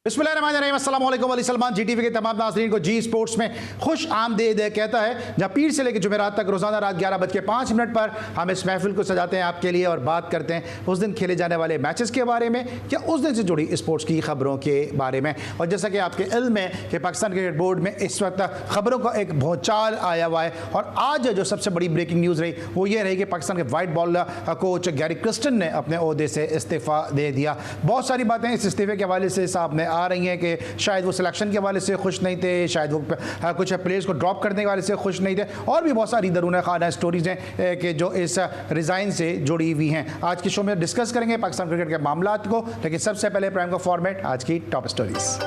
बिस्मिल्लाहिर्रहमानिर्रहीम, अस्सलाम वालेकुम। अली सलमान GTV के तमाम नाज़रीन को जी स्पोर्ट्स में खुश आमदीद कहता है, जहाँ पीर से लेकर जुमेरात तक रोज़ाना रात 11:05 पर हम इस महफिल को सजाते हैं आपके लिए और बात करते हैं उस दिन खेले जाने वाले मैचेस के बारे में या उस दिन से जुड़ी स्पोर्ट्स की खबरों के बारे में। और जैसा कि आपके इल्म है कि पाकिस्तान क्रिकेट बोर्ड में इस वक्त खबरों का एक भूचाल आया हुआ है और आज जो सबसे बड़ी ब्रेकिंग न्यूज़ रही वो ये रही कि पाकिस्तान के white ball coach Gary Kristen ने अपने ओहदे से इस्तीफ़ा दे दिया। बहुत सारी बातें इस इस्तीफ़े के हवाले से सामने आ रही हैं कि शायद वो सिलेक्शन के हवाले से खुश नहीं थे, शायद वो कुछ प्लेयर्स को ड्रॉप करने के हवाले से खुश नहीं थे और भी बहुत सारी दरूना खाना स्टोरीज हैं कि जो इस रिज़ाइन से जुड़ी हुई हैं। आज की शो में डिस्कस करेंगे पाकिस्तान क्रिकेट के मामलात को, लेकिन सबसे पहले प्राइम का फॉर्मेट आज की top stories.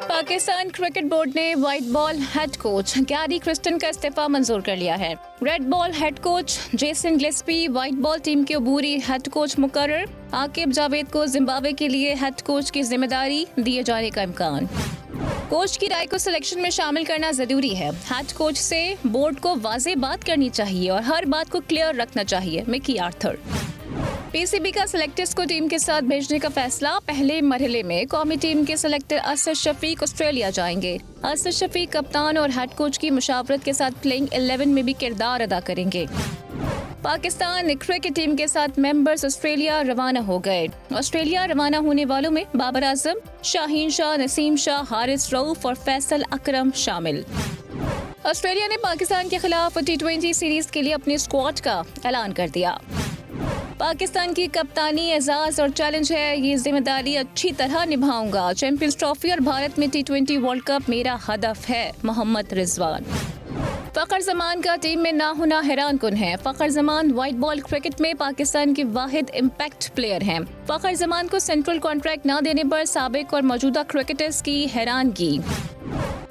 Pakistan cricket board ने white ball head coach Gary Kirsten का इस्तीफा मंजूर कर लिया है। Red ball head coach Jason Gillespie white ball team के अबूरी हेड कोच मुकर्रर। आकिब जावेद को जिम्बाब्वे के लिए हेड कोच की जिम्मेदारी दिए जाने का इम्कान। कोच की राय को सिलेक्शन में शामिल करना जरूरी है। हेड कोच से बोर्ड को वाज़ेह बात करनी चाहिए और हर बात को क्लियर रखना चाहिए। Mickey Arthur. पीसीबी का सिलेक्टर्स को टीम के साथ भेजने का फैसला। पहले मरहले में कौमी टीम के सिलेक्टर असद शफीक ऑस्ट्रेलिया जाएंगे। असद शफीक कप्तान और हेड कोच की मुशावरत के साथ प्लेइंग 11 में भी किरदार अदा करेंगे। पाकिस्तान क्रिकेट टीम के साथ मेंबर्स ऑस्ट्रेलिया रवाना हो गए। ऑस्ट्रेलिया रवाना होने वालों में बाबर आजम, शाहीन शाह, नसीम शाह, हारिस रऊफ और फैसल अकरम शामिल। ऑस्ट्रेलिया ने पाकिस्तान के खिलाफ T20 सीरीज के लिए अपने स्क्वाड का ऐलान कर दिया। पाकिस्तान की कप्तानी एजाज और चैलेंज है, ये जिम्मेदारी अच्छी तरह निभाऊंगा। चैंपियंस ट्रॉफी और भारत में T20 वर्ल्ड कप मेरा हदफ है। मोहम्मद रिजवान। फ़खर जमान का टीम में ना होना हैरान कुन है। Fakhar Zaman white ball cricket में पाकिस्तान के वाहिद इम्पैक्ट प्लेयर हैं। फ़खर जमान को सेंट्रल कॉन्ट्रैक्ट न देने पर साबिक और मौजूदा क्रिकेटर्स की हैरानगी।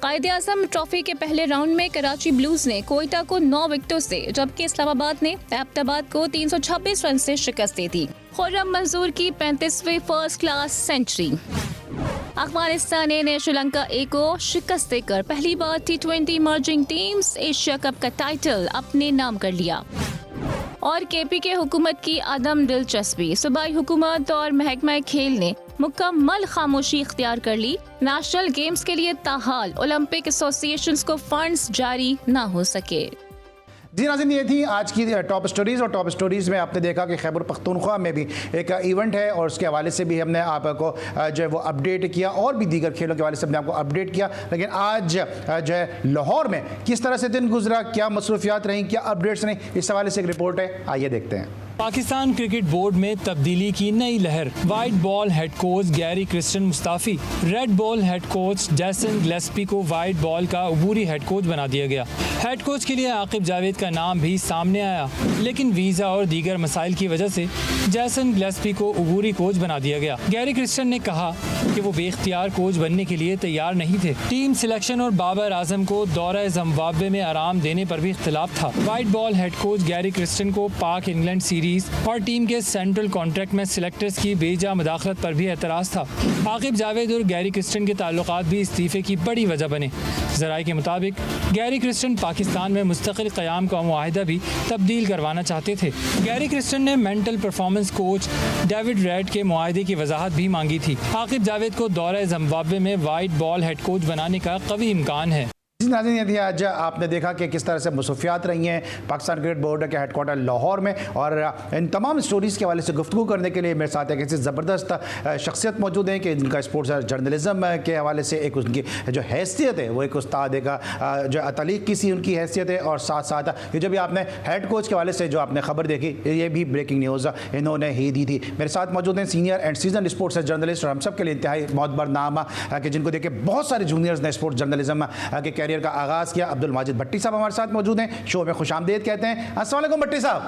कायदे-आज़म ट्रॉफी के पहले राउंड में कराची ब्लूज ने कोयटा को 9 विकेटों से, जबकि इस्लामाबाद ने एबटाबाद को 326 रन से शिकस्त दे दी। खुर्रम मंजूर की 35वीं फर्स्ट क्लास सेंचुरी। अफगानिस्तान ने श्रीलंका ए को शिकस्त देकर पहली बार T20 emerging teams Asia cup का टाइटल अपने नाम कर लिया। और केपी के हुकूमत की आदम दिलचस्पी। सूबाई हुकूमत और महकमा खेल ने मुकम्मल खामोशी इख्तियार कर ली। नेशनल गेम्स के लिए ताहाल ओलंपिक एसोसिएशंस को फंड्स जारी ना हो सके। जी नाज़रीन, ये थी आज की टॉप स्टोरीज़ और टॉप स्टोरीज़ में आपने देखा कि खैबर पख्तूनख्वा में भी एक इवेंट है और उसके हवाले से भी हमने आपको जो है वो अपडेट किया और भी दीगर खेलों के हवाले से हमने आपको अपडेट किया। लेकिन आज जो है लाहौर में किस तरह से दिन गुजरा, क्या मसरूफियात रहीं, क्या अपडेट्स रहीं, इस हवाले से एक रिपोर्ट है, आइए देखते हैं। पाकिस्तान क्रिकेट बोर्ड में तब्दीली की नई लहर। White ball head coach Gary Kristen Mustafi, red ball head coach Jason Gillespie को वाइट बॉल का अबूरी हेड कोच बना दिया गया। हेड कोच के लिए आकिब जावेद का नाम भी सामने आया, लेकिन वीज़ा और दीगर मसाइल की वजह से जेसन गिलेस्पी को अबूरी कोच बना दिया गया। गैरी क्रिस्टन ने कहा कि वो बेख्तियार कोच बनने के लिए तैयार नहीं थे। टीम सिलेक्शन और बाबर आजम को दौरा जिम्बाब्वे में आराम देने पर भी इख्तिलाफ था। White ball head coach Gary Kristen को पाक इंग्लैंड सीरीज और टीम के सेंट्रल कॉन्ट्रैक्ट में सिलेक्टर्स की बेजा मुदाखलत पर भी एतराज़ था। आकिब जावेद और गैरी क्रिस्टन के ताल्लुकात भी इस्तीफे की बड़ी वजह बने। ज़राए के मुताबिक गैरी क्रिस्टन पाकिस्तान में मुस्तकिल क़याम का मुआहिदा भी तब्दील करवाना चाहते थे। गैरी क्रिस्टन ने mental performance coach David red के मुआहिदे की वजाहत भी मांगी थी। आकिब जावेद को दौरा जिम्बाब्वे में वाइट बॉल हेड कोच बनाने का कवी इम्कान है। नाज़रीन, यदि आज आपने देखा कि किस तरह से मसरूफियात रही हैं पाकिस्तान क्रिकेट बोर्ड के हेडक्वार्टर लाहौर में और इन तमाम स्टोरीज़ के हवाले से गुफ्तगू करने के लिए मेरे साथ एक ऐसी ज़बरदस्त शख्सियत मौजूद है कि जिनका स्पोर्ट्स जर्नलिज़म के हवाले से एक उनकी जो हैसियत है वो एक उस्ताद का जो अतलीक़ की सी उनकी हैसियत है और साथ साथ ये जो भी आपने हेड कोच के हवाले से जो आपने खबर देखी ये भी ब्रेकिंग न्यूज़ इन्होंने ही दी थी। मेरे साथ मौजूद हैं senior and season sports journalist और हम सब के लिए इंतहाई मोतबर नाम कि जिनको देखे बहुत सारे जूनियर्स ने स्पोर्ट्स जर्नलिज्म के कैरियर का आगाज़ किया। अब्दुल माजिद भट्टी साहब हमारे साथ मौजूद हैं, शो में खुशामदीद कहते हैं। अस्सलाम वालेकुम भट्टी साहब।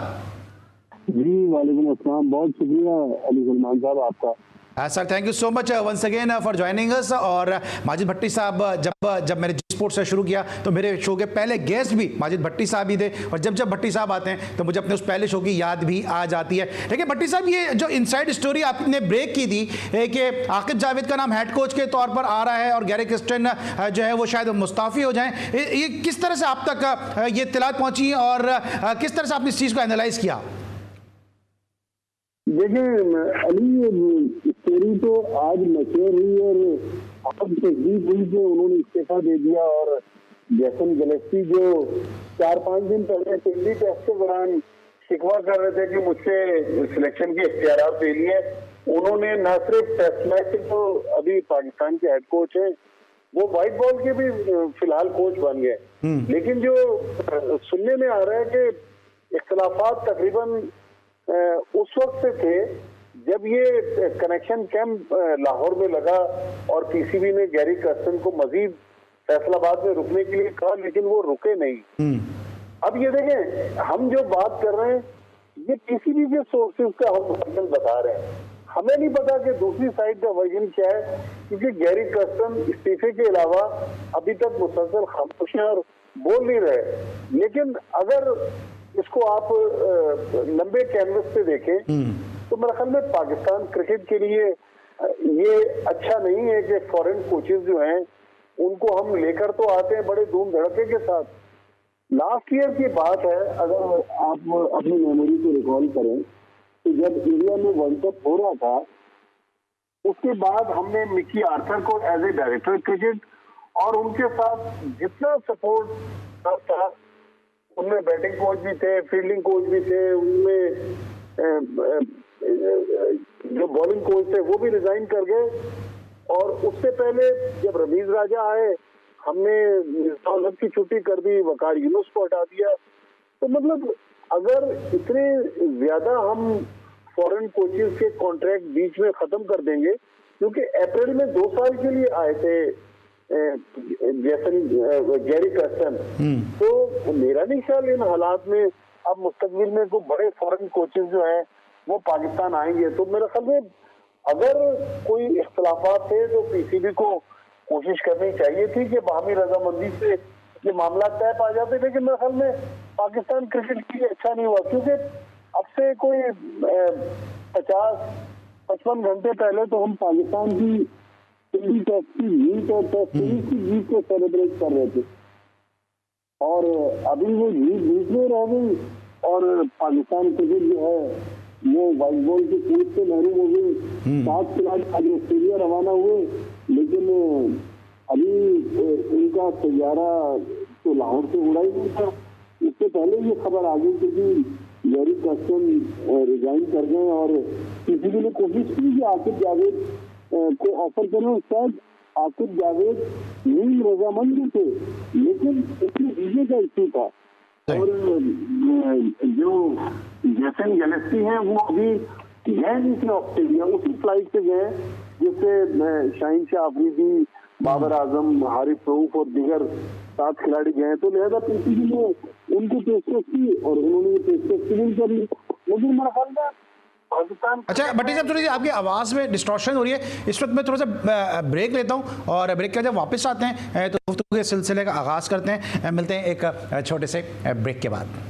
जी वालेकुम अस्सलाम, बहुत शुक्रिया अली सलमान साहब आपका। Sir thank you so much once again for joining us. और माजिद भट्टी साहब जब मैंने जी स्पोर्ट्स से शुरू किया तो मेरे शो के पहले गेस्ट भी माजिद भट्टी साहब ही थे और जब भट्टी साहब आते हैं तो मुझे अपने उस पहले शो की याद भी आ जाती है। लेकिन भट्टी साहब, ये जो इनसाइड स्टोरी आपने ब्रेक की थी कि आकिब जावेद का नाम हेड कोच के तौर पर आ रहा है और गैरी क्रिस्टन जो है वो शायद मुस्ताफ़ी हो जाएं, ये किस तरह से आप तक ये इत्तलात पहुँची और किस तरह से आपने इस चीज़ को एनालाइज किया? देखिए अली, मेमोरी तो आज मैच्योर हुई और अब तस्दीक हुई कि उन्होंने इस्तीफा दे दिया। और जैसन गिलेस्पी जो 4-5 दिन पहले दिल्ली टेस्ट के दौरान शिकवा कर रहे थे कि मुझसे सिलेक्शन के इख्तियार दे लिए, उन्होंने न सिर्फ टेस्ट मैच तो अभी पाकिस्तान के हेड कोच हैं, वो व्हाइट बॉल के भी फिलहाल कोच बन गए। लेकिन जो सुनने में आ रहा है कि इख्तिलाफात तकरीबन उस वक्त से थे जब ये कनेक्शन कैंप लाहौर में लगा और पीसीबी ने गैरी कर्स्टन को मजीद फैसलाबाद में रुकने के लिए कहा, लेकिन वो रुके नहीं। अब ये देखें, हम जो बात कर रहे हैं ये पीसीबी के सोर्सेज का हम वर्जन बता रहे हैं, हमें नहीं पता कि दूसरी साइड का वर्जन क्या है, क्योंकि गैरी कर्स्टन इस्तीफे के अलावा अभी तक मुसलसल खामोश हैं और बोल नहीं रहे। लेकिन अगर इसको आप लंबे कैनवस पे देखें तो मेरे ख्याल में पाकिस्तान क्रिकेट के लिए ये अच्छा नहीं है कि फॉरेन कोचेज जो हैं उनको हम लेकर तो आते हैं बड़े धूम धड़के के साथ। लास्ट ईयर की बात है, अगर आप अपनी मेमोरी को रिकॉल करें तो जब इंडिया में वर्ल्ड कप हो रहा था उसके बाद हमने मिकी आर्थर को एज ए डायरेक्टर क्रिकेट और उनके साथ जितना सपोर्ट था, उनमें बैटिंग कोच भी थे, फील्डिंग कोच भी थे, उनमें जो बॉलिंग कोच थे वो भी रिजाइन कर गए। और उससे पहले जब रमीज राजा आए हमने मिर्जा की छुट्टी कर दी, वकार यूनुस को हटा दिया। तो मतलब अगर इतने ज्यादा हम फॉरेन कोचेस के कॉन्ट्रैक्ट बीच में खत्म कर देंगे, क्योंकि अप्रैल में 2 साल के लिए आए थे गैरी कर्स्टन, तो मेरा नहीं ख्याल इन हालात में अब मुस्तकबिल में कोई बड़े फॉरेन कोचेस जो हैं वो पाकिस्तान आएंगे। तो मेरे ख्याल में अगर कोई इख्तिलाफात थे तो पीसीबी को कोशिश करनी चाहिए थी कि बाहमी रजामंदी से ये मामला तय पा जाते, लेकिन मेरे ख्याल में पाकिस्तान क्रिकेट के लिए अच्छा नहीं हुआ, क्योंकि अब से कोई 50-55 घंटे पहले तो हम पाकिस्तान की दिल्ली टेस्ट की जीत और टेस्ट सीरीज की जीत को सेलिब्रेट कर रहे थे, और अभी वो जीत बीच में रह गई और पाकिस्तान क्रिकेट जो है वो व्हाइट बॉल के कोच से महरूम हो गई। 7 खिलाड़ी आज ऑस्ट्रेलिया रवाना हुए, लेकिन अभी उनका तैयारा तो लाहौर से उड़ा ही नहीं था। इससे पहले ये खबर आ गई क्योंकि गैरी कर्स्टन रिजाइन कर गए और पीसीबी ने कोशिश की कि आकिब जावेद को ऑफर करें। शायद आकिब जावेद नीम रजामंद थे, लेकिन उनके वीजे का इश्यू था। और जो जैसन गिलेस्पी हैं वो अभी गए नहीं थे ऑस्ट्रेलिया, उसी फ्लाइट से गए जिससे शाहीन शाह अफरीदी, बाबर आजम, हारिस रऊफ और दीगर 7 खिलाड़ी गए। तो लिहाजा पीसीबी ने उनको पेशकश की और उन्होंने पेशकश कबूल कर ली। लेकिन मेरा ख्याल में पाकिस्तान। अच्छा भट्टी साहब, थोड़ी सी आपकी आवाज़ में डिस्टॉर्शन हो रही है, इस वक्त मैं थोड़ा सा ब्रेक लेता हूँ और ब्रेक के जब वापस आते हैं तो गुफ्तगू के सिलसिले का आगाज़ करते हैं। मिलते हैं एक छोटे से ब्रेक के बाद।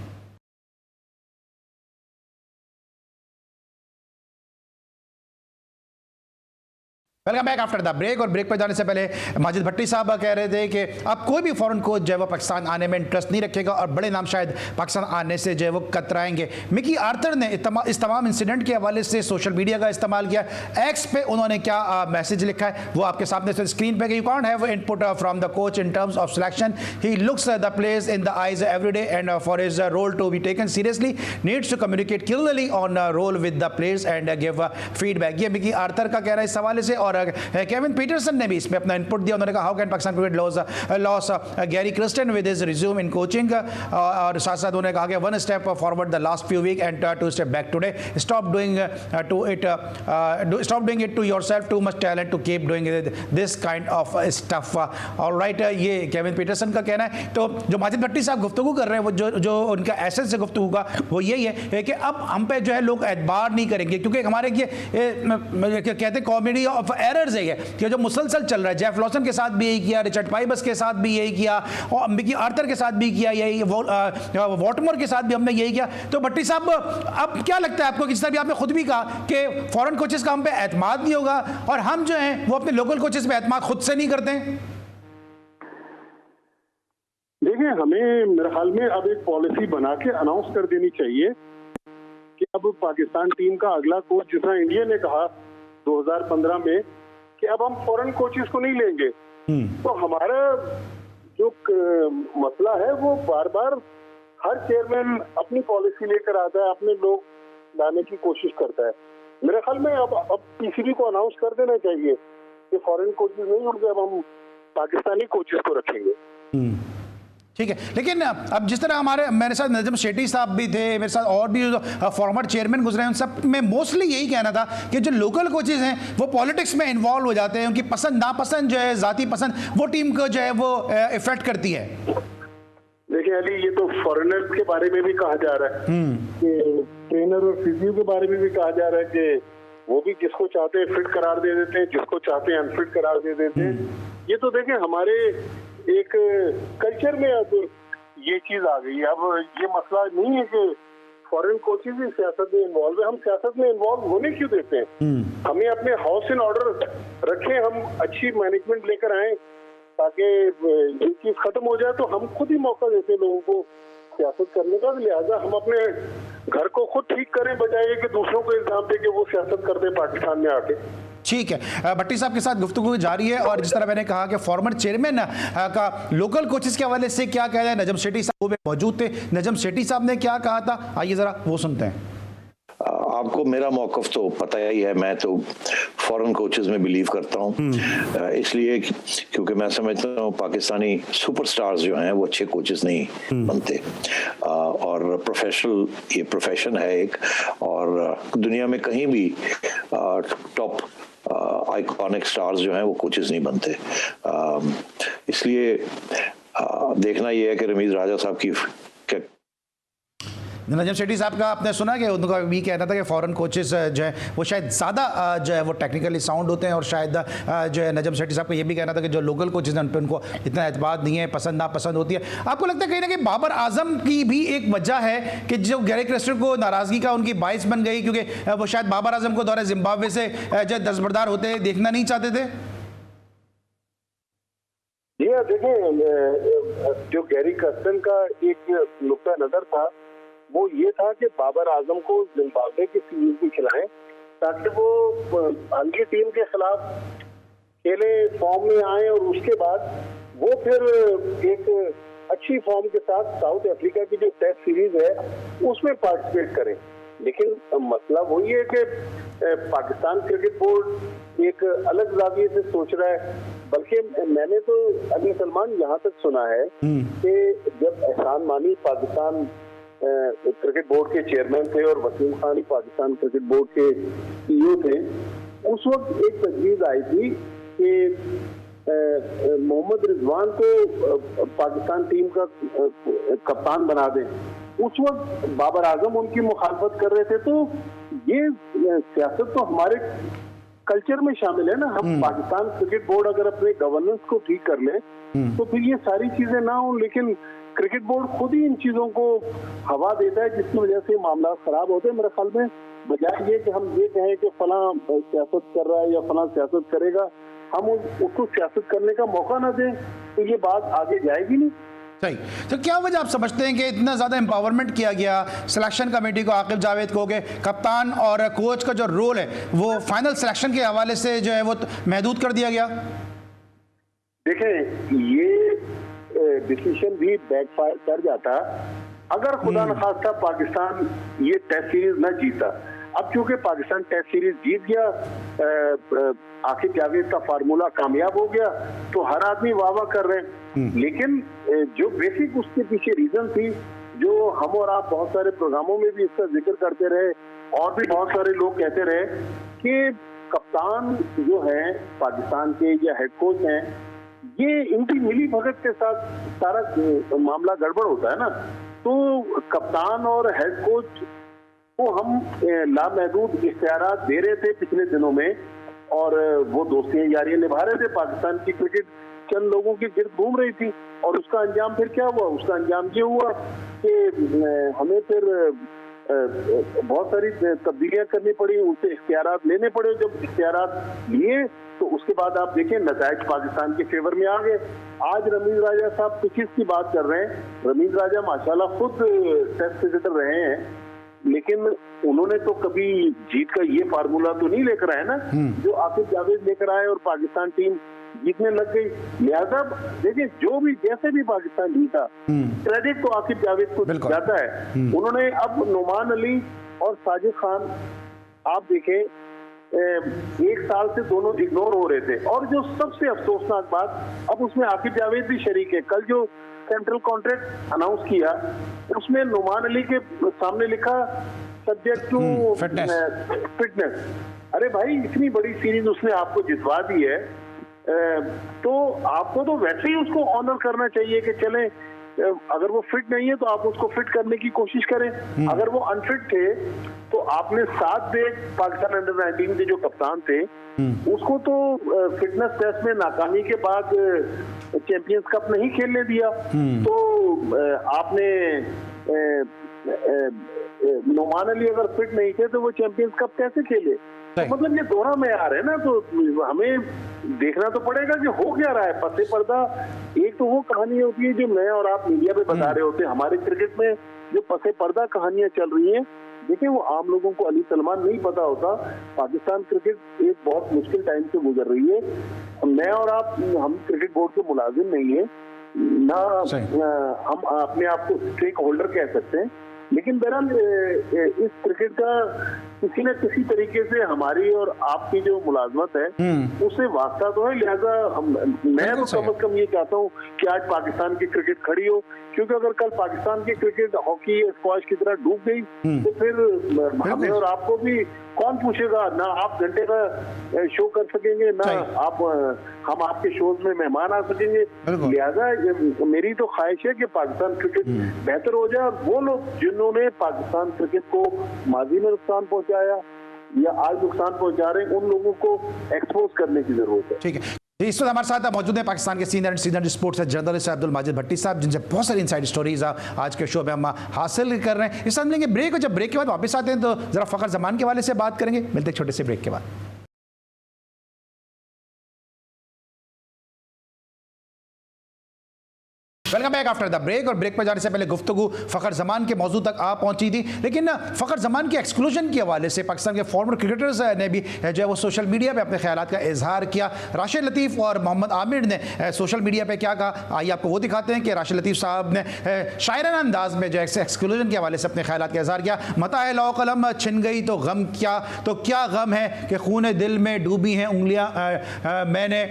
Welcome back after the break. और ब्रेक पर जाने से पहले माजिद भट्टी साहब कह रहे थे कि अब कोई भी फॉरेन कोच जो है वो पाकिस्तान आने में इंटरेस्ट नहीं रखेगा और बड़े नाम शायद पाकिस्तान आने से जो है वो कतराएंगे। मिकी आर्थर ने इस तमाम इंसिडेंट के हवाले से सोशल मीडिया का इस्तेमाल किया। एक्स पे उन्होंने क्या मैसेज लिखा है वो आपके सामने स्क्रीन पे। You can't have input from the coach in terms of selection, he looks the players in the eyes every day and for his role to be taken seriously needs to communicate clearly on role with the players and give feedback. ये Mickey Arthur का कहना है इस हवाले से। और Kevin Pietersen ने भी इसमें अपना इनपुट दिया। उन्होंने कहा how can Pakistan cricket lose Gary Kirsten with his resume in coaching, और साथ साथ उन्होंने कहा कि 1 step forward the last few week and 2 step back today, stop doing it to yourself, too much talent to keep doing this kind of stuff. Alright, ये Kevin Pietersen का कहना है। तो जो माजिद भट्टी साहब गुफ्तगू कर रहे हैं वो जो उनका एसेंस से गुफ्तगू का वो यही है कि अब हम पे जो है लोग एतबार नहीं करेंगे, क्योंकि हमारे ये कहते हैं कॉमेडी ऑफ एरर्स है कि जो मुसलसल चल रहा है। जेफ लॉसन के साथ भी यही किया, रिचर्ड पाइबस के साथ भी यही किया, और मिकी आर्थर के साथ भी किया, यही वॉटमोर के साथ भी हमने यही किया। तो भट्टी साहब, अब क्या लगता है आपको, जिस तरह भी आपने खुद भी कहा कि फॉरेन कोचेस का हम पे एतमाद नहीं होगा और हम जो हैं वो अपने लोकल कोचेस पे एतमाद खुद से नहीं करते हैं? देखिए, हमें मेरे ख्याल में अब एक पॉलिसी बना के अनाउंस कर देनी चाहिए कि अब पाकिस्तान टीम का अगला कोच, जितना इंडिया ने कहा 2015 में कि अब हम फॉरेन कोचेस को नहीं लेंगे। तो हमारा जो मसला है वो बार बार हर चेयरमैन अपनी पॉलिसी लेकर आता है, अपने लोग लाने की कोशिश करता है। मेरे ख्याल में अब पीसीबी को अनाउंस कर देना चाहिए कि फॉरेन कोचेस नहीं होंगे, अब हम पाकिस्तानी कोचेस को रखेंगे। ठीक है, लेकिन अब जिस तरह मेरे साथ नजम शेट्टी साहब भी थे, मेरे साथ और भी जो फॉर्मर चेयरमैन गुजरे हैं, उन सब में मोस्टली यही कहना था कि जो लोकल कोचेज हैं वो पॉलिटिक्स में इन्वॉल्व हो जाते हैं, उनकी पसंद नापसंद जो है, जाती पसंद वो टीम को जो है वो इफेक्ट करती है। देखिए अली, ये तो फॉरेनर्स के बारे में भी कहा जा रहा है कि ट्रेनर और फिजियो के बारे में भी कहा जा रहा है कि वो भी जिसको चाहते हैं फिट करार दे देते हैं, जिसको चाहते हैं अनफिट करार दे देते हैं। ये तो देखें हमारे एक कल्चर में अब ये चीज आ गई है। अब ये मसला नहीं है कि फॉरेन कोचेज भी सियासत में इन्वॉल्व है, हम सियासत में इन्वॉल्व होने क्यों देते हैं? हमें अपने हाउस इन ऑर्डर रखें, हम अच्छी मैनेजमेंट लेकर आए ताकि ये चीज खत्म हो जाए। तो हम खुद ही मौका देते हैं लोगों को सियासत करने का, लिहाजा हम अपने घर को खुद ठीक करें बजाय कि दूसरों को इल्जाम दे कि वो सियासत कर दे पाकिस्तान में आके। ठीक है, भट्टी साहब के साथ गुफ्तगू जारी है और जिस तरह मैंने कहा कि फॉर्मर चेयरमैन का लोकल कोचेस के हवाले से क्या कहना है, नजम शेट्टी साहब वो मौजूद थे। नजम शेट्टी साहब ने क्या कहा था, आइए जरा वो सुनते हैं। आपको मेरा मौक़िफ़ तो पता ही है, मैं तो फॉरेन कोचेस में बिलीव करता हूँ, इसलिए क्योंकि मैं समझता हूँ पाकिस्तानी सुपरस्टार्स जो हैं वो अच्छे कोचेस नहीं बनते, और प्रोफेशनल ये प्रोफेशन है एक, और दुनिया में कहीं भी टॉप आइकॉनिक स्टार्स जो हैं वो कोचेस नहीं बनते। इसलिए देखना ये है कि रमीज राजा साहब की नजम शेट्टी साहब का आपने सुना कि उनका भी कहना था कि फॉरेन कोचेस जो है वो शायद ज़्यादा जो है वो टेक्निकली साउंड होते हैं, और शायद जो है नजम शेट्टी साहब का ये भी कहना था कि जो लोकल कोचेस हैं उन पर उनको इतना एतबार नहीं है, पसंद नापसंद होती है। आपको लगता है कहीं ना कहीं बाबर आजम की भी एक वजह है कि जो गैरी क्रिस्टन को नाराज़गी का उनकी बाइस बन गई, क्योंकि वो शायद बाबर आजम को दौरे जिम्बाब्वे से जो दस्तबरदार होते देखना नहीं चाहते थे? जी हाँ, देखें जो गैरी क्रिस्टन का एक नुक्ता नजर था वो ये था कि बाबर आजम को जिम्बाब्वे की सीरीज भी खिलाएं ताकि वो अंग्रेजी टीम के खिलाफ खेले, फॉर्म में आए, और उसके बाद वो फिर एक अच्छी फॉर्म के साथ साउथ अफ्रीका की जो टेस्ट सीरीज है उसमें पार्टिसिपेट करें। लेकिन मसला वही है कि पाकिस्तान क्रिकेट बोर्ड एक अलग जाविये से सोच रहा है। बल्कि मैंने तो अली सलमान यहाँ तक सुना है कि जब एहसान मानी पाकिस्तान क्रिकेट बोर्ड के चेयरमैन थे और वसीम खान पाकिस्तान क्रिकेट बोर्ड के सीईओ थे, उस वक्त एक तजवीज आई थी कि मोहम्मद रिजवान को पाकिस्तान टीम का कप्तान बना दें। उस वक्त बाबर आजम उनकी मुखालफत कर रहे थे। तो ये सियासत तो हमारे कल्चर में शामिल है ना। हम पाकिस्तान क्रिकेट बोर्ड अगर अपने गवर्नेंस को ठीक कर लें तो फिर ये सारी चीजें ना हो, लेकिन क्रिकेट बोर्ड खुद ही इन चीजों को हवा देता है जिसकी वजह से मामला खराब होते हैं। मेरे ख्याल में बजाय ये कि हम ये कहें कि फला सियासत कर रहा है या फला सियासत करेगा, हम उसको सियासत करने का मौका ना दें तो ये बात आगे जाएगी नहीं। सही। तो क्या वजह आप समझते हैं कि इतना ज़्यादा एम्पावरमेंट किया गया सिलेक्शन कमेटी को, आकिब जावेद को, के कप्तान और कोच का जो रोल है वो फाइनल सिलेक्शन के हवाले से जो है वो महदूद कर दिया गया? देखें, ये डिसीजन भी बैकफायर कर जाता अगर खुदा न खास्ता पाकिस्तान ये टेस्ट सीरीज न जीता। अब चूंकि पाकिस्तान टेस्ट सीरीज जीत गया, आकिब जावेद का फार्मूला कामयाब हो गया, तो हर आदमी वाह वाह कर रहे हैं। लेकिन जो बेसिक उसके पीछे रीजन थी, जो हम और आप बहुत सारे प्रोग्रामों में भी इसका जिक्र करते रहे और भी बहुत सारे लोग कहते रहे कि कप्तान जो है पाकिस्तान के या हेड कोच हैं, ये इनकी मिली भगत के साथ सारा मामला गड़बड़ होता है ना। तो कप्तान और हेड कोच को हम लामहदूद इख्तियारात दे रहे थे पिछले दिनों में, और वो दोस्तियां यारियां निभा रहे थे। पाकिस्तान की क्रिकेट चंद लोगों के गिर्द घूम रही थी, और उसका अंजाम फिर क्या हुआ? उसका अंजाम ये हुआ कि हमें फिर बहुत सारी तब्दीलियां करनी पड़ी, उनसे इख्तियारात लेने पड़े। जब इख्तियारात लिए तो उसके बाद आप देखें नताइज पाकिस्तान के फेवर में आ गए। आज रमीज राजा साहब पिचिस की बात कर रहे हैं। रमीज राजा माशाल्लाह खुद टेस्ट क्रिकेटर रहे हैं, लेकिन उन्होंने तो कभी जीत का ये फार्मूला तो नहीं लेकर आए ना जो आसिफ जावेद लेकर आए और पाकिस्तान टीम जीतने लग गई। लिहाजा देखिए, जो भी जैसे भी पाकिस्तान जीता, क्रेडिट तो आसिफ जावेद को जाता है। उन्होंने अब नुमान अली और साजिद खान, आप देखें, एक साल से दोनों इग्नोर हो रहे थे, और जो सबसे अफसोसनाक बात, अब उसमें आसिफ जावेद भी शरीक है। कल जो सेंट्रल कॉन्ट्रैक्ट अनाउंस किया, उसमें नुमान अली के सामने लिखा सब्जेक्ट टू फिटनेस। अरे भाई, इतनी बड़ी सीरीज उसने आपको जितवा दी है, तो आपको तो वैसे ही उसको ऑनर करना चाहिए कि चलें, अगर वो फिट नहीं है तो आप उसको फिट करने की कोशिश करें। अगर वो अनफिट थे तो आपने साथ दे पाकिस्तान अंडर 19 के जो कप्तान थे उसको तो फिटनेस टेस्ट में नाकामी के बाद चैंपियंस कप नहीं खेलने दिया। तो आपने नुमान अली अगर फिट नहीं थे तो वो चैंपियंस कप कैसे खेले? तो मतलब ये दोहरा मयार है ना, तो हमें देखना तो पड़ेगा कि हो क्या रहा है पसे पर्दा। एक तो वो कहानी होती है जो मैं और आप मीडिया पे बता रहे होते हैं, हमारे क्रिकेट में जो पसे पर्दा कहानियां चल रही हैं, देखिए वो आम लोगों को अली सलमान नहीं पता होता। पाकिस्तान क्रिकेट एक बहुत मुश्किल टाइम से गुजर रही है। मैं और आप, हम क्रिकेट बोर्ड के मुलाजिम नहीं है ना, हम अपने आप को स्टेक होल्डर कह सकते हैं, लेकिन बहरहाल इस क्रिकेट का किसी न किसी तरीके से हमारी और आपकी जो मुलाजमत है उससे वास्ता तो है। लिहाजा मैं तो कम से कम ये चाहता हूँ कि आज पाकिस्तान की क्रिकेट खड़ी हो, क्योंकि अगर कल पाकिस्तान की क्रिकेट हॉकी स्क्वॉश की तरह डूब गई तो फिर हमें और आपको भी कौन पूछेगा? ना आप घंटे का शो कर सकेंगे, ना आप हम आपके शोज में मेहमान आ सकेंगे। लिहाजा मेरी तो ख्वाहिश है कि पाकिस्तान क्रिकेट बेहतर हो जाए, और वो लोग जिन्होंने पाकिस्तान क्रिकेट को माजी में नुकसान पहुंचाया या आज नुकसान पहुंचा रहे हैं, उन लोगों को एक्सपोज करने की जरूरत है। ठीक है, इस वक्त हमारे साथ मौजूद है पाकिस्तान के senior sports journalist Abdul Majid Bhatti sahab, जिनसे बहुत सारी इनसाइड स्टोरीज आज के शो में हम हासिल कर रहे हैं। इस साथ मिलेंगे ब्रेक, और जब ब्रेक के बाद वापस आते हैं तो जरा फखर जमान के हवाले से बात करेंगे। मिलते हैं छोटे से ब्रेक के बाद। Welcome back after the break. और ब्रेक पर जाने से पहले गुफ्तगू फ़खर जमान के मौजू तक आ पहुंची थी, लेकिन फ़खर जमान के एक्सक्लूजन के हवाले से पाकिस्तान के फॉर्मर क्रिकेटर्स ने भी जो है वो सोशल मीडिया पे अपने ख्यालात का इजहार किया। राशिद लतीफ़ और मोहम्मद आमिर ने सोशल मीडिया पे क्या कहा, आइए आपको वो दिखाते हैं कि राशिद लतीफ़ साहब ने शायराना अंदाज में जो एक्सक्लूजन के हवाले से अपने ख्यालात का इजहार किया। मता है लौ कलम छिन गई तो क्या गम है कि खून दिल में डूबी हैं उंगलियाँ मैंने,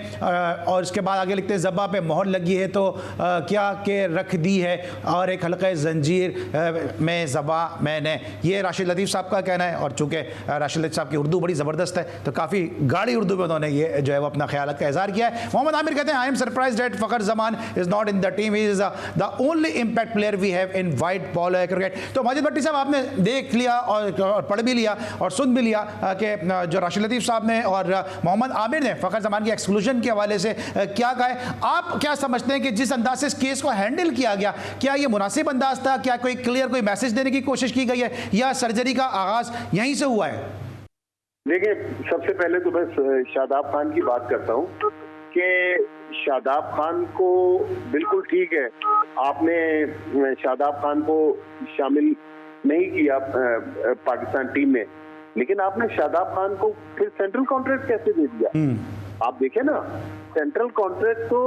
और इसके बाद आगे लिखते हैं ज़बा पे मोहर लगी है तो क्या के रख दी है, और एक हल्के जंजीर में ज़बा मैंने। ये राशिद लतीफ़ साहब का कहना है, और चूँकि राशिद लतीफ़ साहब की उर्दू बड़ी ज़बरदस्त है तो काफ़ी गाढ़ी उर्दू में उन्होंने ये जो है वो अपना ख्यालात का इज़हार किया है। मोहम्मद आमिर कहते हैं, I am surprised that Fakhar Zaman is not in the team, he is the only impact player we have in white ball cricket. तो माजिद भट्टी साहब, आपने देख लिया और पढ़ भी लिया और सुन भी लिया कि जो राशिद लतीफ़ साहब ने और मोहम्मद आमिर ने फ़खर जमान के एक्सक्लूजन के हवाले से क्या कहा है। आप क्या समझते हैं कि जिस अंदाज से इस केस को हैंडल किया गया, क्या ये मुनासिब अंदाज था? क्या कोई क्लियर कोई मैसेज देने की कोशिश की गई है, या सर्जरी का आगाज यहीं से हुआ है? देखिए, सबसे पहले तो मैं शादाब खान की बात करता हूँ कि शादाब खान को बिल्कुल ठीक है, आपने शादाब खान को शामिल नहीं किया पाकिस्तान टीम में, लेकिन आपने शादाब खान को फिर सेंट्रल कॉन्ट्रैक्ट कैसे दे दिया? आप देखें ना, सेंट्रल कॉन्ट्रैक्ट तो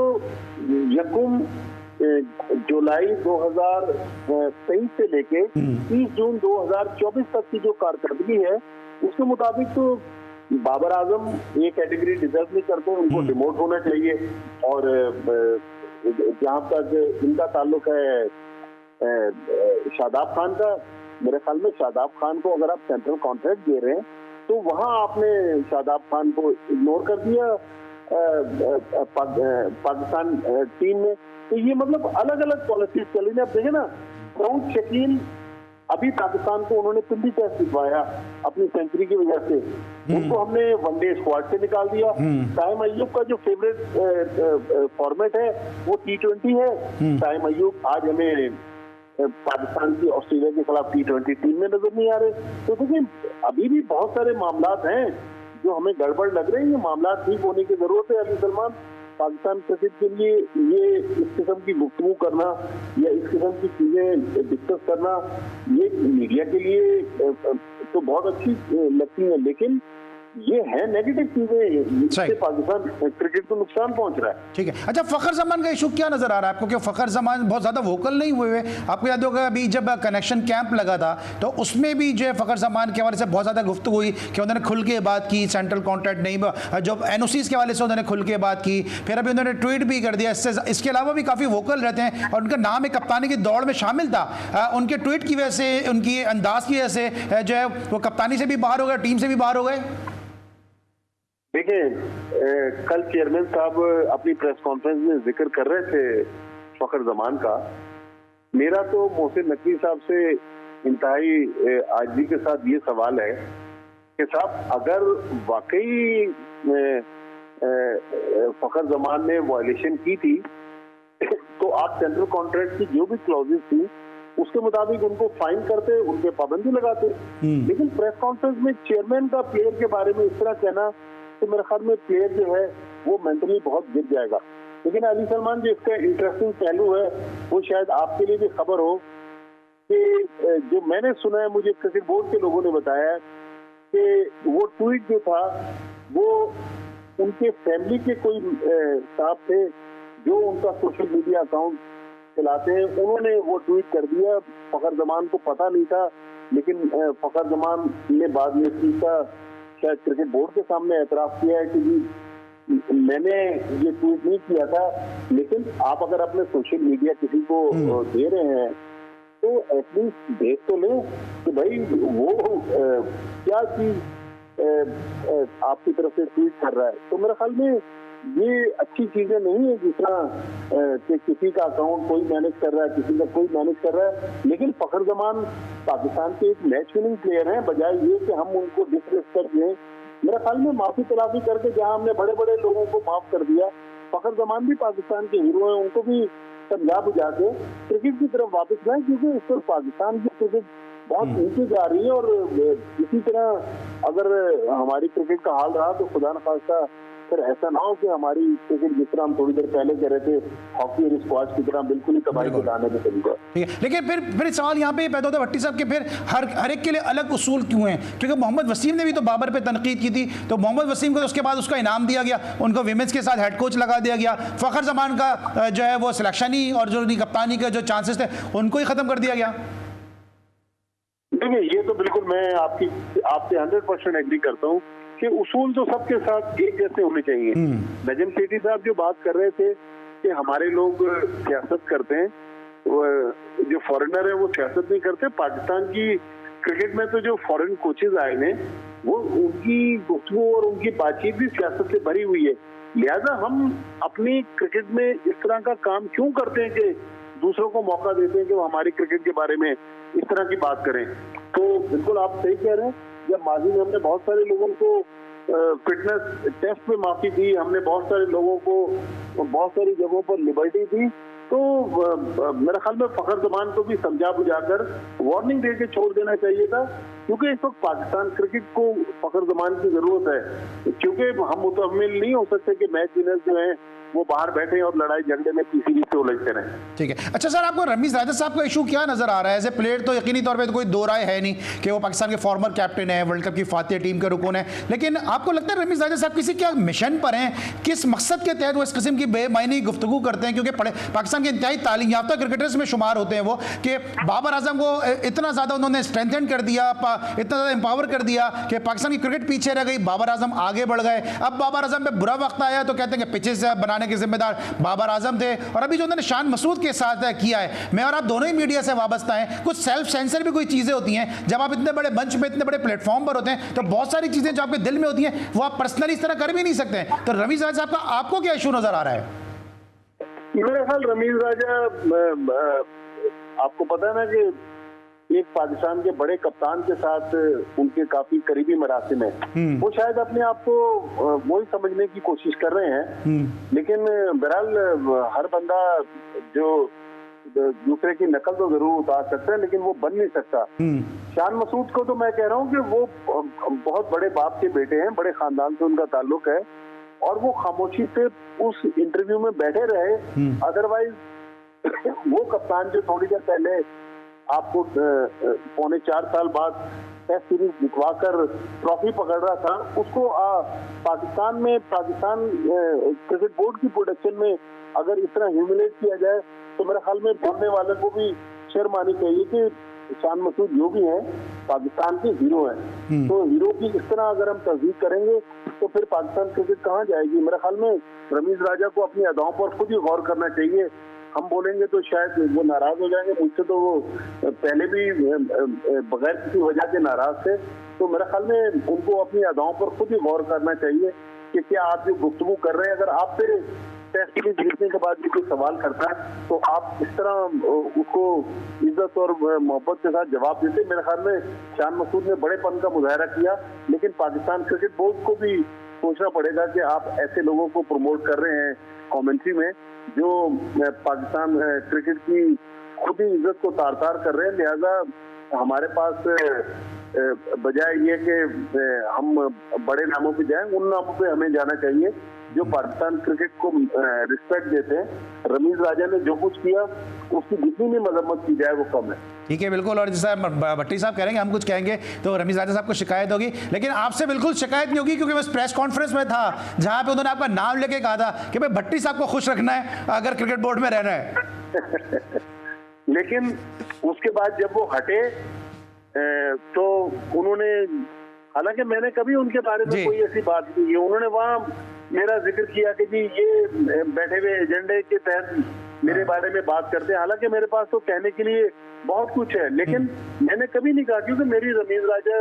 यकुम जुलाई 2023 से लेके 30 जून 2024 तक की जो कारकर्दगी है उसके मुताबिक तो बाबर आजम ये कैटेगरी डिजर्व नहीं करते, उनको डिमोट होना चाहिए। और जहाँ तक इनका ताल्लुक है शादाब खान का, मेरे ख्याल में शादाब खान को अगर आप सेंट्रल कॉन्ट्रैक्ट दे रहे हैं तो वहाँ आपने शादाब खान को इग्नोर कर दिया पाकिस्तान टीम में। तो ये मतलब अलग अलग पॉलिसीज चली ना। आप देखें ना, राउंड शकील अभी पाकिस्तान को उन्होंने पिंडी टेस्ट जितवाया अपनी सेंचुरी की वजह से, उनको हमने वनडे स्क्वाड से निकाल दिया। साइम अय्यूब का जो फेवरेट फॉर्मेट है वो T20 है। साइम अय्यूब आज हमें पाकिस्तान की ऑस्ट्रेलिया के खिलाफ T20 टीम में नजर नहीं आ रहे। तो देखिए, अभी भी बहुत सारे मामलात हैं जो हमें गड़बड़ लग रहे हैं, ये मामला ठीक होने की जरूरत है। अली सलमान, पाकिस्तान क्रिकेट के लिए ये इस किस्म की गुफ्तगू करना या इस किस्म की चीजें डिस्कस करना ये मीडिया के लिए तो बहुत अच्छी लगती है, लेकिन ये है नेगेटिव चीजें, इससे पाकिस्तान क्रिकेट को नुकसान पहुंच रहा है। ठीक है। अच्छा, फखर जमान का इशू क्या नजर आ रहा है आपको कि फखर जमान बहुत ज्यादा वोकल नहीं हुए? आपको याद होगा अभी जब कनेक्शन कैंप लगा था तो उसमें भी जो है फखर जमान के हवाले से बहुत ज्यादा गुफ्तगू हुई कि उन्होंने खुल के बात की, सेंट्रल कॉन्ट्रैक्ट नहीं, जो एनओसीज के हवाले से उन्होंने खुल के बात की, फिर अभी उन्होंने ट्वीट भी कर दिया। इसके अलावा भी काफी वोकल रहते हैं और उनका नाम एक कप्तानी की दौड़ में शामिल था। उनके ट्वीट की वजह से, उनकी अंदाज की वजह से जो है वो कप्तानी से भी बाहर हो गए, टीम से भी बाहर हो गए। देखिए, कल चेयरमैन साहब अपनी प्रेस कॉन्फ्रेंस में जिक्र कर रहे थे फखर जमान का। मेरा तो मोहसिन नकवी साहब से इंतहाई आजिज़ी के साथ ये सवाल है कि साहब, अगर वाकई फखर जमान ने वायलेशन की थी तो आप सेंट्रल कॉन्ट्रैक्ट की जो भी क्लॉजेस थी उसके मुताबिक उनको फाइन करते, उनके पाबंदी लगाते। लेकिन प्रेस कॉन्फ्रेंस में चेयरमैन का प्लेयर के बारे में इस तरह कहना, तो मेरे ख्याल में प्लेयर जो है वो मेंटली बहुत गिर जाएगा। लेकिन अली सलमान जो इसका इंटरेस्टिंग पहलू है वो शायद आपके लिए भी खबर हो कि जो मैंने सुना है, मुझे क्रिकेट बोर्ड के लोगों ने बताया कि वो ट्वीट जो था वो उनके फैमिली के कोई साहब थे जो उनका सोशल मीडिया अकाउंट चलाते हैं, उन्होंने वो ट्वीट कर दिया। फखर जमान को पता नहीं था, लेकिन फखर जमान ने बाद में इसका शायद क्रिकेट बोर्ड के सामने एतराफ किया है कि जी मैंने ये ट्वीट नहीं किया था। लेकिन आप अगर अपने सोशल मीडिया किसी को दे रहे हैं तो एटलीस्ट देख तो लें कि भाई वो क्या चीज आपकी तरफ से ट्वीट कर रहा है। तो मेरे ख्याल में ये अच्छी चीजें नहीं है, जिस तरह कि किसी का अकाउंट कोई मैनेज कर रहा है, किसी का कोई मैनेज कर रहा है। लेकिन फखर जमान पाकिस्तान के एक मैच विनिंग प्लेयर हैं, बजाय ये कि हम उनको डिसरिस्पेक्ट दें। मेरे ख्याल में माफी तलाफी करके जहां हमने बड़े बड़े लोगों को माफ कर दिया, फखर जमान भी पाकिस्तान के हीरो हैं, उनको भी समझा बुझा के क्रिकेट की तरफ वापस जाए, क्योंकि इस पर पाकिस्तान की क्रिकेट बहुत नीचे जा रही है। और इसी तरह अगर हमारी क्रिकेट का हाल रहा तो खुदा न खास्ता फिर ऐसा ना हो कि हमारी क्रिकेट जिस तरह हम थोड़ी देर पहले कह रहे थे हॉकी और स्क्वाश की तरह बिल्कुल ही तबाही को लाने में चली जाए। ठीक है, लेकिन फिर सवाल यहाँ पे पैदा होता है भट्टी साहब के फिर हर एक के लिए अलग उसूल क्यों हैं? क्योंकि मोहम्मद वसीम ने भी तो बाबर पे तनकीद की थी, तो मोहम्मद वसीम को तो उसके बाद उसका इनाम दिया गया, उनको विमेंस के साथ हेड कोच लगा दिया गया। फखर जमान का जो है वो सिलेक्शन ही और जो कप्तानी के जो चांसेस थे उनको ही खत्म कर दिया गया। देखिए, ये तो बिल्कुल मैं आपसे 100% एग्री करता हूँ कि उसूल तो सबके साथ एक जैसे होने चाहिए। नजम सेठी साहब जो बात कर रहे थे कि हमारे लोग सियासत करते हैं, जो फॉरेनर है वो सियासत नहीं करते। पाकिस्तान की क्रिकेट में तो जो फॉरेन कोचेज आए हैं वो उनकी गुफ्तगू और उनकी बातचीत भी सियासत से भरी हुई है। लिहाजा हम अपनी क्रिकेट में इस तरह का काम क्यों करते हैं कि दूसरों को मौका देते हैं कि वो हमारी क्रिकेट के बारे में इस तरह की बात करें। तो बिल्कुल आप सही कह रहे हैं, जब माजी में हमने बहुत सारे लोगों को फिटनेस टेस्ट में माफी दी, हमने बहुत सारे लोगों को बहुत सारी जगहों पर लिबर्टी दी, तो मेरे ख्याल में फखर जमान को भी समझा बुझाकर वार्निंग दे के छोड़ देना चाहिए था। क्योंकि इस वक्त पाकिस्तान क्रिकेट को फखर जमान की जरूरत है, क्योंकि हम मुतहम्मिल नहीं हो सकते कि मैच विनर्स जो हैं वो बाहर बैठे और लड़ाई झगड़े में पीसीबी से उलझते रहे। ठीक है। अच्छा सर, आपको रमीज राजा साहब का इशू क्या नजर आ रहा है? एज ए प्लेयर तो यकीनी तौर पे तो कोई दो राय है नहीं कि वो पाकिस्तान के फॉर्मर कैप्टन है, वर्ल्ड कप की फातिह टीम के रुकन है, लेकिन आपको लगता है रमीज राजा साहब किसी क्या मिशन पर हैं? किस मकसद के तहत वो इस किस्म की बेमायनी गुफ्तगू करते हैं? क्योंकि पाकिस्तान के इंतहाई तालीम याफ्ता क्रिकेटर्स में शुमार होते हैं वो, कि बाबर आजम को इतना ज़्यादा उन्होंने स्ट्रेंथन कर दिया, इतना ज़्यादा एम्पावर कर दिया कि पाकिस्तान की क्रिकेट पीछे रह गई, बाबर आजम आगे बढ़ गए। अब बाबर आजम पे बुरा वक्त आया तो कहते हैं कि पिचेस बनाने के जिम्मेदार बाबर आजम थे, और अभी जो उन्होंने शान मसूद के साथ किया है, मैं और आप दोनों ही मीडिया से वाबस्ता हैं, कुछ सेल्फ सेंसर भी कोई चीज़ें होती हैं जब आप इतने बड़े मंच पे, इतने बड़े प्लेटफॉर्म पर होते हैं, तो बहुत सारी चीज़ें जो आपके दिल में होती हैं वो आप पर्सनली इस तरह कर भी नहीं सकते। तो रमीज राजा साहब का आपको क्या इशू नजर आ रहा है? मेरा ख्याल रमीज राजा, आपको पता है ना कि एक पाकिस्तान के बड़े कप्तान के साथ उनके काफी करीबी मरासिम है, वो शायद अपने आप को वही समझने की कोशिश कर रहे हैं। लेकिन बहरहाल हर बंदा जो दूसरे की नकल तो जरूर उतार सकता है, लेकिन वो बन नहीं सकता। शान मसूद को तो मैं कह रहा हूँ कि वो बहुत बड़े बाप के बेटे हैं, बड़े खानदान से उनका ताल्लुक है, और वो खामोशी से उस इंटरव्यू में बैठे रहे। अदरवाइज वो कप्तान जो थोड़ी देर पहले आपको 3.25 साल बाद टेस्ट सीरीज जितवाकर ट्रॉफी पकड़ रहा था, उसको पाकिस्तान क्रिकेट बोर्ड की प्रोडक्शन में अगर इतना ह्यूमिलेट किया जाए तो मेरे ख्याल में बोलने वाले को भी शर्म आनी चाहिए कि शान मसूद जो भी है पाकिस्तान के हीरो हैं, तो हीरो की इस तरह अगर हम तस्दीक करेंगे तो फिर पाकिस्तान क्रिकेट कहाँ जाएगी। मेरे ख्याल में रमीज राजा को अपनी अदाओं पर खुद ही गौर करना चाहिए। हम बोलेंगे तो शायद वो नाराज हो जाएंगे, मुझसे तो वो पहले भी बगैर किसी वजह के नाराज थे। तो मेरे ख्याल में उनको अपनी अदाओं पर खुद ही गौर करना चाहिए कि क्या आप जो गुफ्तगू कर रहे हैं, अगर आप पे टेस्ट सीरीज जीतने के बाद भी कोई सवाल करता है तो आप इस तरह उसको इज्जत और मोहब्बत के साथ जवाब देते। मेरे ख्याल में शान मसूद ने बड़ेपन का मुजाहरा किया, लेकिन पाकिस्तान क्रिकेट बोर्ड को भी सोचना पड़ेगा कि आप ऐसे लोगों को प्रमोट कर रहे हैं कमेंट्री में जो पाकिस्तान क्रिकेट की खुद ही इज्जत को तार तार कर रहे हैं। लिहाजा हमारे पास बजाय ये कि हम बड़े नामों पे जाएं, उन नामों पे हमें जाना चाहिए जो पाकिस्तान क्रिकेट को रिस्पेक्ट देते हैं। रमीज राजा ने जो कुछ किया उसकी जितनी भी मजम्मत की जाए वो कम है। ठीक है, बिल्कुल। और जैसा भट्टी साहब कहेंगे, हम कुछ कहेंगे तो रमीज राजा साहब को शिकायत होगी, लेकिन आपसे बिल्कुल शिकायत नहीं होगी क्योंकि मैं प्रेस कॉन्फ्रेंस में था जहां पे उन्होंने आपका नाम लेके कहा था कि भाई भट्टी साहब को खुश रखना है अगर क्रिकेट बोर्ड में रहना है। लेकिन उसके बाद जब वो हटे तो उन्होंने, हालांकि मैंने कभी उनके बारे में कोई ऐसी बात नहीं की, उन्होंने वहां मेरा जिक्र किया कि जी ये बैठे हुए एजेंडे के तहत मेरे बारे में बात करते हैं। हालांकि मेरे पास तो कहने के लिए बहुत कुछ है, लेकिन मैंने कभी नहीं कहा क्योंकि मेरी रमीज राजा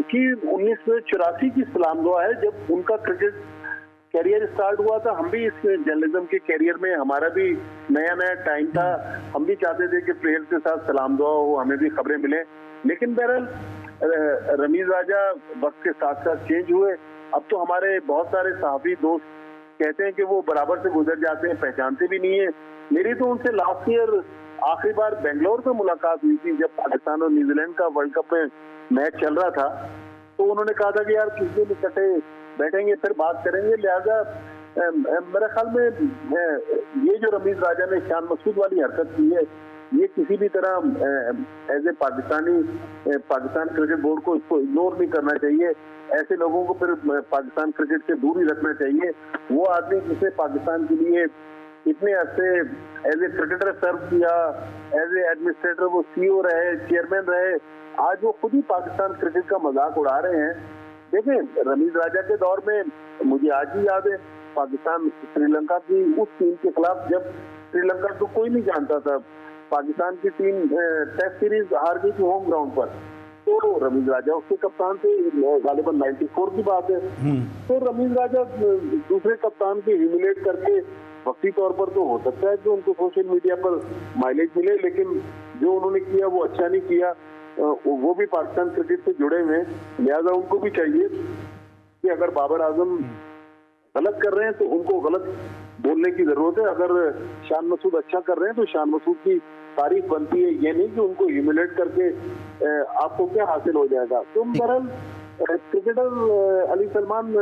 की 1984 की सलाम दुआ है। जब उनका क्रिकेट कैरियर स्टार्ट हुआ था, हम भी इस जर्नलिज्म के कैरियर में, हमारा भी नया नया टाइम था, हम भी चाहते थे कि प्लेयर्स के साथ सलाम दुआ हो, हमें भी खबरें मिले। लेकिन बहरहाल रमीज राजा वक्त के साथ साथ चेंज हुए। अब तो हमारे बहुत सारे सहाफी दोस्त कहते हैं कि वो बराबर से गुजर जाते हैं, पहचानते भी नहीं है। मेरी तो उनसे लास्ट ईयर आखिरी बार बेंगलोर में मुलाकात हुई थी जब पाकिस्तान और न्यूजीलैंड का वर्ल्ड कप में मैच चल रहा था। तो उन्होंने कहा था कि यार किस दिन इकट्ठे बैठेंगे फिर बात करेंगे। लिहाजा मेरे ख्याल में ये जो रमीज राजा ने शान मसूद वाली हरकत की है, ये किसी भी तरह as a Pakistan cricket board को इसको इग्नोर नहीं करना चाहिए। ऐसे लोगों को फिर पाकिस्तान क्रिकेट से दूर ही रखना चाहिए। वो आदमी जिसने पाकिस्तान के लिए इतने अरसे एज ए क्रिकेटर सर्व किया, एज ए एडमिनिस्ट्रेटर वो CEO रहे, चेयरमैन रहे, आज वो खुद ही पाकिस्तान क्रिकेट का मजाक उड़ा रहे हैं। देखें, रमीज राजा के दौर में मुझे आज भी याद है पाकिस्तान श्रीलंका की उस टीम के खिलाफ, जब श्रीलंका को कोई नहीं जानता था, पाकिस्तान की टीम टेस्ट सीरीज हार गई थी होम ग्राउंड पर, तो रमीज राजा उसके कप्तान थे, गालिबन 94 की बात है। तो रमीज राजा दूसरे कप्तान के ह्यूमिलेट करके वक्ती तौर पर तो हो सकता है कि उनको सोशल मीडिया पर माइलेज मिले, लेकिन जो उन्होंने किया वो अच्छा नहीं किया। वो भी पाकिस्तान क्रिकेट से जुड़े हुए हैं, लिहाजा उनको भी चाहिए कि अगर बाबर आजम गलत कर रहे हैं तो उनको गलत बोलने की जरूरत है। अगर शान मसूद अच्छा कर रहे हैं तो शान मसूद की तारीफ बनती है, ये नहीं कि उनको ह्यूमिलेट करके आपको क्या हासिल हो जाएगा। तो बहरहाल क्रिकेटर अली सलमान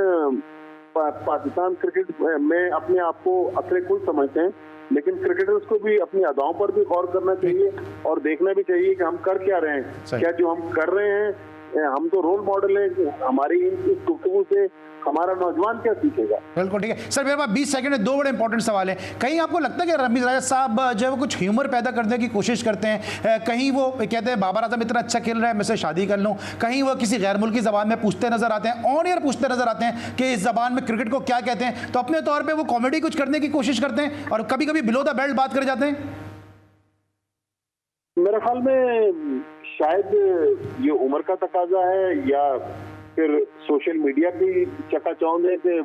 पाकिस्तान क्रिकेट में अपने आप को अतरे कुल समझते हैं, लेकिन क्रिकेटर्स को भी अपनी अदाओं पर भी गौर करना चाहिए और देखना भी चाहिए कि हम कर क्या रहे हैं। क्या जो हम कर रहे हैं, हम तो रोल मॉडल हैं, हमारी इस गुफ्तगू से हमारा नौजवान क्या सीखेगा। बिल्कुल ठीक है सर, मेरे पास 20 सेकंड में 2 बड़े इंपॉर्टेंट सवाल हैं। कहीं आपको लगता है कि रमीज राजा साहब जो है वो कुछ ह्यूमर पैदा करने की कोशिश करते हैं? कहीं वो कहते हैं बाबर आजम इतना अच्छा खेल रहा है, मैं से शादी कर लूँ, कहीं वो किसी गैर मुल्की ज़बान में पूछते नजर आते हैं, ऑन एयर पूछते नजर आते हैं कि इस ज़बान में क्रिकेट को क्या कहते हैं, तो अपने तौर पर वो कॉमेडी कुछ करने की कोशिश करते हैं और कभी कभी बिलो द बेल्ट बात कर जाते हैं? मेरे ख्याल में शायद ये उम्र का तकाजा है या फिर सोशल मीडिया की चकाचौंध है कि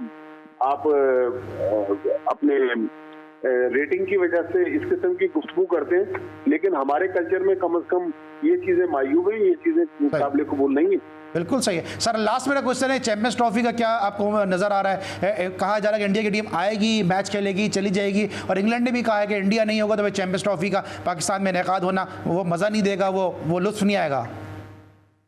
आप अपने रेटिंग की वजह से इस किस्म की गुफ्तगू करते हैं, लेकिन हमारे कल्चर में कम से कम ये चीजें मायूब हैं, ये चीजें काबिल कबूल नहीं है। बिल्कुल सही है सर। लास्ट मेरा क्वेश्चन है, चैंपियंस ट्रॉफी का क्या आपको नजर आ रहा है? कहा जा रहा है कि इंडिया की टीम आएगी, मैच खेलेगी, चली जाएगी, और इंग्लैंड ने भी कहा है कि इंडिया नहीं होगा तो भाई चैंपियंस ट्रॉफी का पाकिस्तान में इनेकाद होना वो मजा नहीं देगा, वो लुत्फ नहीं आएगा।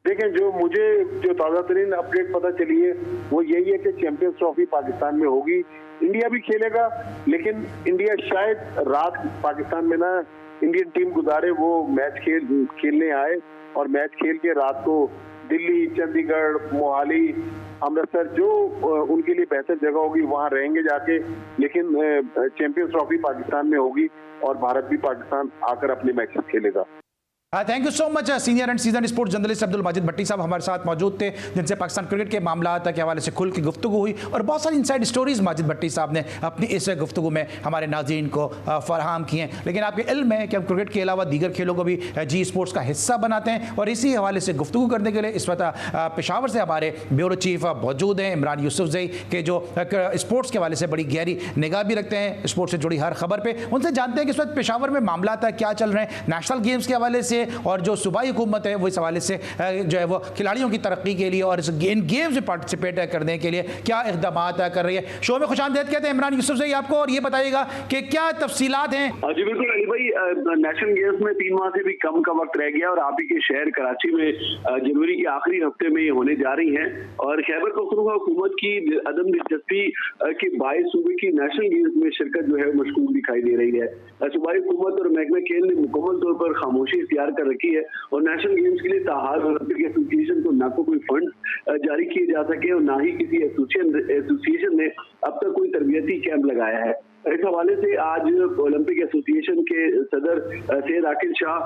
देखें, जो ताज़ा तरीन अपडेट पता चली है वो यही है कि चैंपियंस ट्रॉफी पाकिस्तान में होगी। इंडिया भी खेलेगा, लेकिन इंडिया शायद रात पाकिस्तान में ना इंडियन टीम गुजारे, वो मैच खेलने आए और मैच खेल के रात को दिल्ली, चंडीगढ़, मोहाली, अमृतसर जो उनके लिए बेहतर जगह होगी वहां रहेंगे जाके। लेकिन चैंपियंस ट्रॉफी पाकिस्तान में होगी और भारत भी पाकिस्तान आकर अपने मैचेस खेलेगा। Thank you so much. Senior and season sports journalist Abdul Majid Bhatti sahab हमारे साथ मौजूद थे, जिनसे पाकिस्तान क्रिकेट के मामला के हवाले से खुल की गुफ्तगू हुई और बहुत सारी इनसाइड स्टोरीज माजिद भट्टी साहब ने अपनी इस गुफ्तगू में हमारे नाज़रीन को फराहम की हैं। लेकिन आपके इल्म है कि हम क्रिकेट के अलावा दीगर खेलों को भी जी स्पोर्ट्स का हिस्सा बनाते हैं, और इसी हवाले से गुफ्तगू करने के लिए इस वक्त पेशावर से हमारे ब्यूरो चीफ मौजूद हैं इमरान यूसुफजई के, जो स्पोर्ट्स के हवाले से बड़ी गहरी निगाह भी रखते हैं स्पोर्ट्स से जुड़ी हर खबर पर। उनसे जानते हैं कि इस वक्त पेशावर में मामला क्या चल रहे हैं नेशनल गेम्स के हवाले से, और जो सूबाई हुकूमत है वो इस हवाले से जो है वो खिलाड़ियों की तरक्की के लिए और इन गेम्स में पार्टिसिपेट करने के लिए क्या इक़दाम कर रही है। शो में खुशामदीद कहते हैं इमरान यूसुफजई आपको, और ये बताइएगा कि क्या तफसीलात हैं। जी बिल्कुल अली भाई, नेशनल गेम्स में 3 माह से भी कम का वक्त रह गया और आप ही के शहर कराची में जनवरी के आखिरी हफ्ते में ये होने जा रही हैं, और खैबर पख्तूनख्वा हुकूमत की अदम दिलचस्पी के बायस सूबे की नेशनल गेम्स में शिरकत जो है वो मशकूक दिखाई दे रही है। सूबाई हुकूमत और महकमा खेल ने मुकम्मल तौर पर खामोशी इख्तियार कर रखी है, और नेशनल गेम्स के लिए ताहार ओलंपिक एसोसिएशन को ना तो कोई फंड जारी किए जा सके और ना ही किसी एसोसिएशन ने अब तक कोई तरबियती कैंप लगाया है। इस हवाले से आज ओलंपिक एसोसिएशन के सदर सैयद आकिल शाह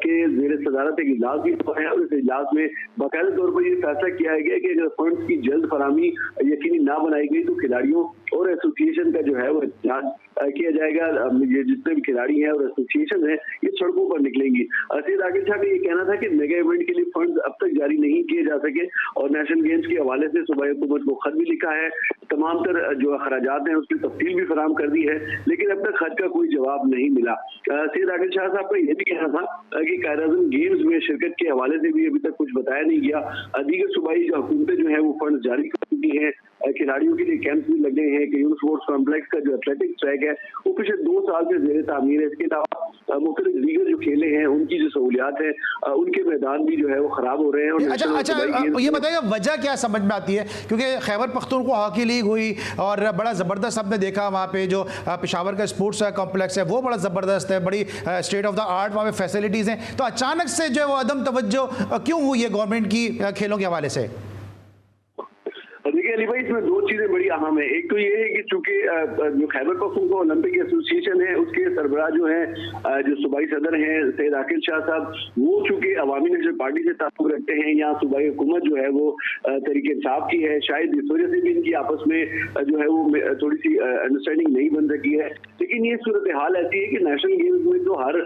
के ज़ेर सदारत एक इजलास भी हुआ है, और इस इजलास में बाकायदा तौर पर यह फैसला किया गया कि अगर फंड्स की जल्द फराहमी यकीनी ना बनाई गई तो खिलाड़ियों और एसोसिएशन का जो है वो एहतजाज किया जाएगा। ये जितने भी खिलाड़ी हैं और एसोसिएशन है ये सड़कों पर निकलेंगी। सैयद आकिल शाह का ये कहना था कि मेगा इवेंट के लिए फंड्स अब तक जारी नहीं किए जा सके, और नेशनल गेम्स के हवाले से सूबाई हुकूमत को खत भी लिखा है, तमाम तर जो अखराजात हैं उसकी तफसील भी फराहम कर दी है, लेकिन अब तक खत का कोई जवाब नहीं मिला। सैयद आकिल शाह साहब का यह भी कहना था कि कायद-ए-आज़म गेम्स में शिरकत के हवाले से भी अभी तक कुछ बताया नहीं गया। दीगर सूबाई हुकूमतें जो है वो फंड जारी कर चुकी हैं, खिलाड़ियों के लिए कैंप भी लगे हैं कि यूथ स्पोर्ट्स कॉम्प्लेक्स का जो एथलेटिक्स ट्रैक है वो पिछले 2 साल से ज़ेर तामीर है। इसके अलावा मुख्तलिफ दीगर जो खेले हैं उनकी जो सहूलियात है उनके मैदान भी जो है वो खराब हो रहे हैं। अच्छा ये बताइए वजह क्या समझ में आती है, क्योंकि खैबर पख्तूनख्वा हॉकी लीग हुई और बड़ा ज़बरदस्त हमने देखा वहाँ पे जो पेशावर का स्पोर्ट्स कॉम्प्लेक्स है वो बड़ा ज़बरदस्त है, बड़ी स्टेट ऑफ द आर्ट वहाँ पे फैसिलिटीज़ हैं, तो अचानक से जो है वो अदम तवज्जो क्यों हुई है गवर्नमेंट की खेलों के हवाले से? देखिए अली भाई, इसमें 2 चीजें बड़ी अहम है। एक तो ये है कि चूंकि जो खैबर पख्तूनख्वा ओलंपिक एसोसिएशन है उसके सरबराह जो है जो सूबाई सदर हैं सैयद आकिल शाह साहब, वो चूंकि अवामी नेशनल पार्टी से ताल्लुक रखते हैं, यहाँ सूबाई हुकूमत जो है वो तरीके इंसाफ की है, शायद इस वजह से भी इनकी आपस में जो है वो थोड़ी सी अंडरस्टैंडिंग नहीं बन सकी है। लेकिन ये सूरत हाल ऐसी है कि नेशनल गेम्स में तो हर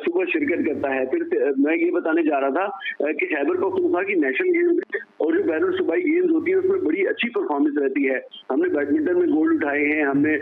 सुबह शिरकत करता है। फिर मैं ये बताने जा रहा था कि खैबर पख्तूनख्वा की नेशनल गेम्स और जो बैनुल सूबाई गेम्स होती है उसमें बड़ी अच्छी परफॉर्मेंस रहती है। हमने बैडमिंटन में गोल्ड उठाए हैं, हमने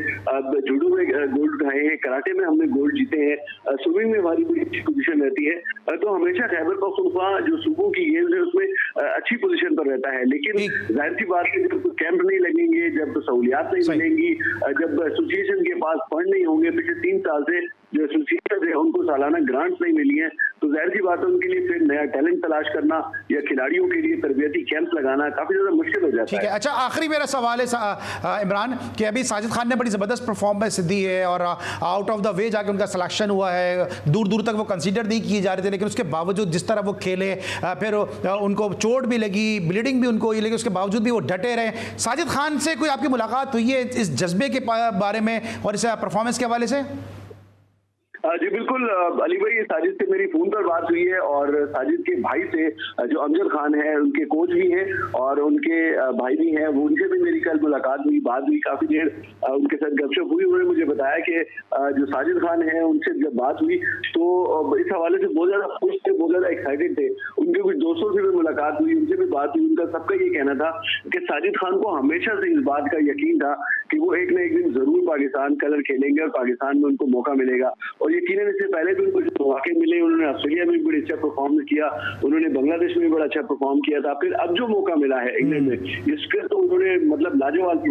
जूडो में गोल्ड उठाए हैं, कराटे में हमने गोल्ड जीते हैं, स्विमिंग में हमारी बड़ी अच्छी पोजीशन रहती है। तो हमेशा खैबर पख्तूनख्वा जो सूबों की गेम्स है उसमें अच्छी पोजीशन पर रहता है। लेकिन जाहिर सी बात है जब कैंप नहीं लगेंगे, जब सहूलियात नहीं मिलेंगी, जब एसोसिएशन के पास फंड नहीं होंगे, पिछले 3 साल से जो एसोसिएशन है उनको सालाना ग्रांट्स नहीं मिली हैं, तो जाहिर सी बात है उनके लिए फिर नया टैलेंट तलाश करना या खिलाड़ियों के लिए तरबियती कैंप लगाना काफी ज्यादा मुश्किल हो जाता है। अच्छा, आखिरी मेरा सवाल है इमरान कि अभी साजिद खान ने बड़ी ज़बरदस्त परफॉर्मेंस दी है और आउट ऑफ द वे जाके उनका सिलेक्शन हुआ है, दूर दूर तक वो कंसीडर नहीं किए जा रहे थे, लेकिन उसके बावजूद जिस तरह वो खेले, फिर उनको चोट भी लगी, ब्लीडिंग भी उनको हुई, लेकिन उसके बावजूद भी वो डटे रहे। साजिद खान से कोई आपकी मुलाकात हुई है इस जज्बे के बारे में और इस परफॉर्मेंस के हवाले से? जी बिल्कुल अली भाई, साजिद से मेरी फोन पर बात हुई है, और साजिद के भाई से जो अमजद खान है उनके कोच भी हैं और उनके भाई भी हैं, वो उनसे भी मेरी कल मुलाकात हुई, बात हुई, काफी देर उनके साथ गपशप हुई। उन्होंने मुझे बताया कि जो साजिद खान है उनसे जब बात हुई तो इस हवाले से बहुत ज्यादा खुश थे, बहुत ज्यादा एक्साइटेड थे। उनके कुछ दोस्तों से भी मुलाकात हुई, उनसे भी बात हुई, उनका सबका ये कहना था कि साजिद खान को हमेशा से इस बात का यकीन था कि वो एक न एक दिन जरूर पाकिस्तान कलर खेलेंगे और पाकिस्तान में उनको मौका मिलेगा। और यकीनन इससे पहले भी उनको जो मौके मिले, उन्होंने ऑस्ट्रेलिया में बड़ी अच्छा परफॉर्म किया, उन्होंने बांग्लादेश में बड़ा अच्छा परफॉर्म किया था, फिर अब जो मौका मिला है इंग्लैंड में इसके तो उन्होंने मतलब लाजवाब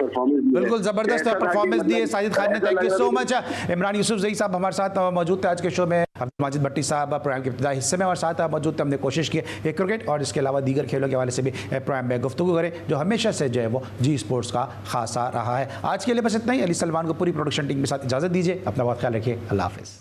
परफॉर्मेंस, बिल्कुल जबरदस्त परफॉर्मेंस दी है साजिद खान ने। Thank you so much. Imran Yousafzai साहब हमारे साथ मौजूद थे आज के शो में। अब्दुल माजिद भट्टी साहब प्रोग्राम के इब्तिदाई हिस्से में हमारे साथ मौजूद थे। हमने कोशिश की है क्रिकेट और इसके अलावा दीगर खेलों के हवाले से भी प्रोग्राम में गुफ्तगू करें, जो हमेशा से जो है वो जी स्पोर्ट्स का खासा रहा है। आज के लिए बस इतना ही। अली सलमान को पूरी प्रोडक्शन टीम के साथ इजाज़त दीजिए। अपना बहुत ख्याल रखिए। अल्लाह हाफ़िज़।